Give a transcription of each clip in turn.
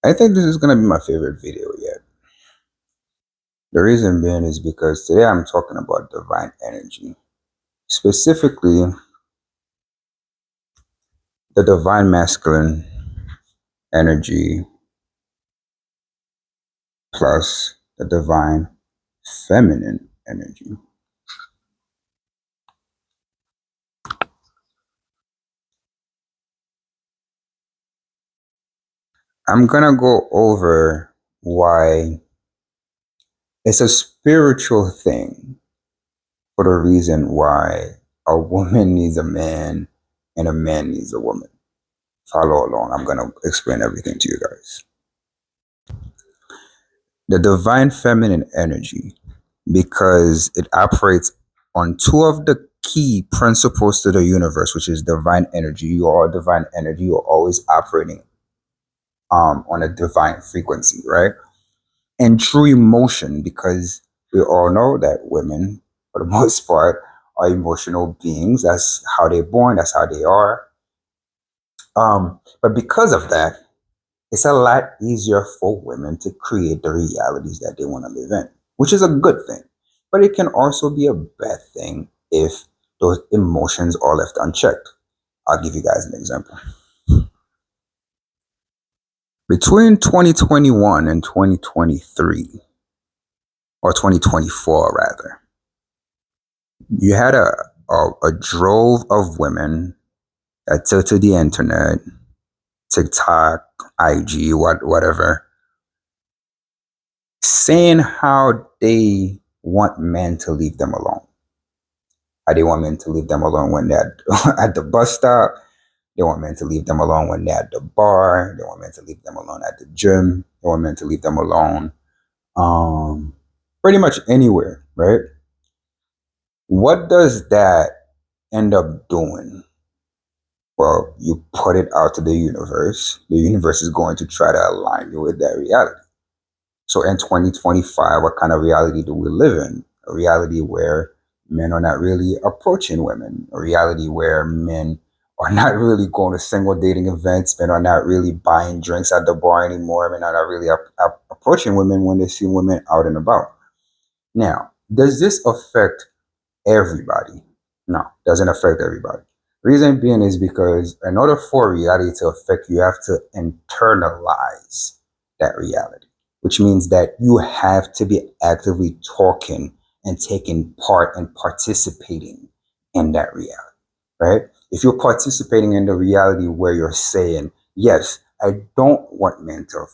I think this is gonna be my favorite video yet. The reason being is because today I'm talking about divine energy, specifically the divine masculine energy plus the divine feminine energy. I'm gonna go over why it's a spiritual thing for the reason why a woman needs a man and a man needs a woman. Follow along. I'm gonna explain everything to you guys. The divine feminine energy, because it operates on two of the key principles to the universe, which is divine energy. You are divine energy. You're always operating on a divine frequency, right? And true emotion, because we all know that women, for the most part, are emotional beings. That's how they're born. That's how they are. But because of that, it's a lot easier for women to create the realities that they want to live in, which is a good thing. But it can also be a bad thing if those emotions are left unchecked. I'll give you guys an example. Between 2021 and 2023, or 2024 rather, you had a drove of women that took to the internet, TikTok, IG, whatever, saying how they want men to leave them alone. How they want men to leave them alone when they're at the bus stop. They want men to leave them alone when they're at the bar. They want men to leave them alone at the gym. They want men to leave them alone um, pretty much anywhere, right? What does that end up doing? Well, you put it out to the universe. The universe is going to try to align you with that reality. So in 2025, what kind of reality do we live in? A reality where men are not really approaching women, a reality where men are not really going to single dating events, men are not really buying drinks at the bar anymore, men are not really approaching women when they see women out and about. Now, does this affect everybody? No, doesn't affect everybody. Reason being is because in order for reality to affect you, you have to internalize that reality, which means that you have to be actively talking and taking part and participating in that reality, right? If you're participating in the reality where you're saying, yes, I don't want men to,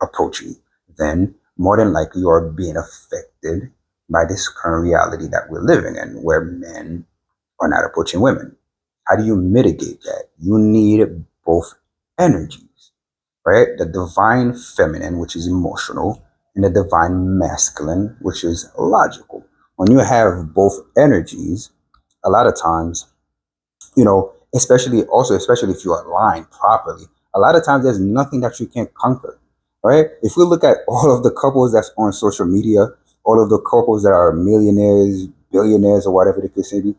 approach you, then more than likely you are being affected by this current reality that we're living in where men are not approaching women. How do you mitigate that? You need both energies, right? The divine feminine, which is emotional, and the divine masculine, which is logical. When you have both energies, a lot of times, especially if you align properly, a lot of times there's nothing that you can't conquer, right? If we look at all of the couples that's on social media, all of the couples that are millionaires, billionaires, or whatever the case may be,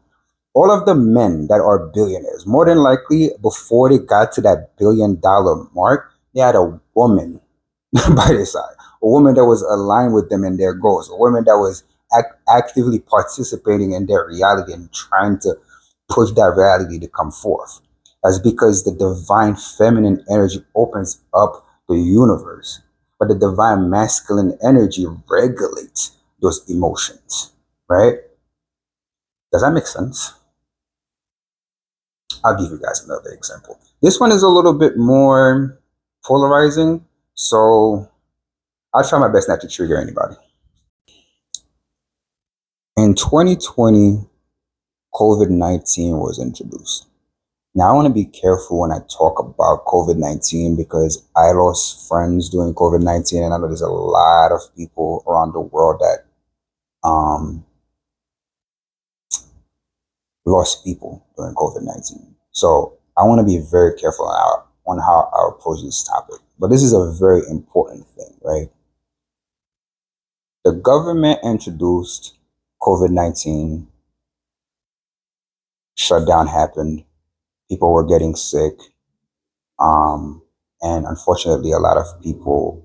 all of the men that are billionaires, more than likely, before they got to that $1 billion mark, they had a woman by their side, a woman that was aligned with them and their goals, a woman that was actively participating in their reality and trying to push that reality to come forth. That's because the divine feminine energy opens up the universe, but the divine masculine energy regulates those emotions, right? Does that make sense? I'll give you guys another example. This one is a little bit more polarizing, so I'll try my best not to trigger anybody. In 2020, COVID-19 was introduced. Now, I want to be careful when I talk about COVID-19 because I lost friends during COVID-19, and I know there's a lot of people around the world that um, lost people during COVID-19. So I want to be very careful on how I approach this topic. But this is a very important thing, right? The government introduced COVID-19, shutdown happened, people were getting sick, um, and unfortunately, a lot of people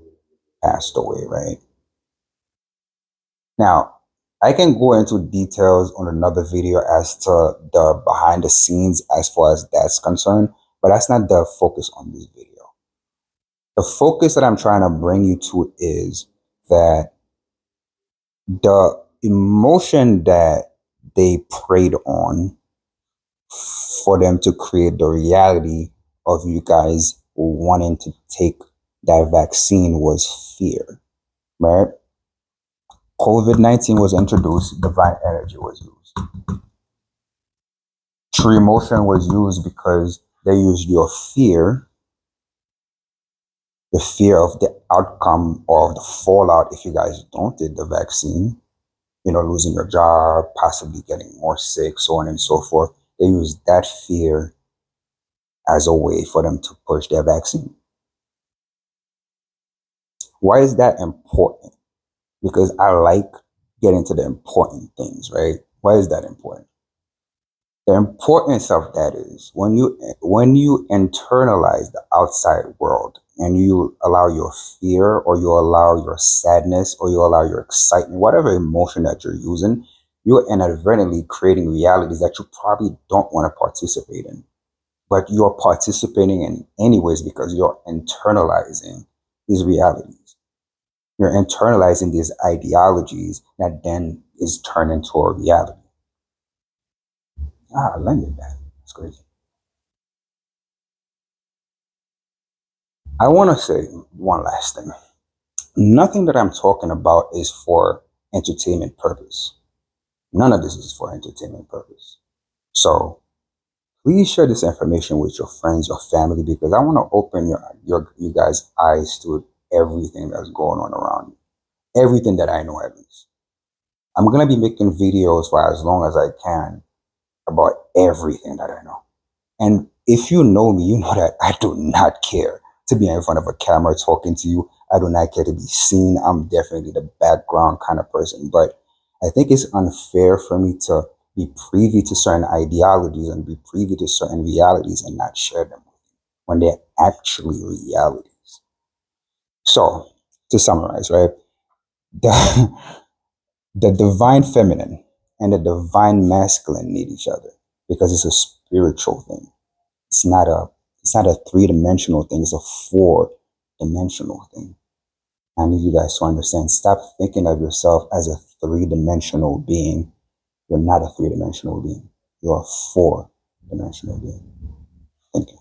passed away, right? Now, I can go into details on another video as to the behind the scenes as far as that's concerned, but that's not the focus on this video. The focus that I'm trying to bring you to is that the emotion that they preyed on for them to create the reality of you guys wanting to take that vaccine was fear, right? COVID-19 was introduced, divine energy was used. True emotion was used because they used your fear, the fear of the outcome or of the fallout if you guys don't take the vaccine, losing your job, possibly getting more sick, so on and so forth. They use that fear as a way for them to push their vaccine. Why is that important? Because I like getting to the important things, right? Why is that important? The importance of that is when you internalize the outside world and you allow your fear or you allow your sadness or you allow your excitement, whatever emotion that you're using, you're inadvertently creating realities that you probably don't want to participate in. But you're participating in anyways because you're internalizing these realities. You're internalizing these ideologies that then is turned into a reality. I landed that. That's crazy. I want to say one last thing. Nothing that I'm talking about is for entertainment purpose. None of this is for entertainment purpose. So please share this information with your friends, your family, because I want to open you guys' eyes to everything that's going on around you. Everything that I know, at least. I'm gonna be making videos for as long as I can about everything that I know. And if you know me, you know that I do not care to be in front of a camera talking to you. I do not care to be seen. I'm definitely the background kind of person. But I think it's unfair for me to be privy to certain ideologies and be privy to certain realities and not share them when they're actually realities. So, to summarize, right? The, the divine feminine and the divine masculine need each other because it's a spiritual thing. It's not a three-dimensional thing, it's a four-dimensional thing. I need you guys to understand. Stop thinking of yourself as a three-dimensional being. You're not a three-dimensional being. You're a four-dimensional being. Thank you.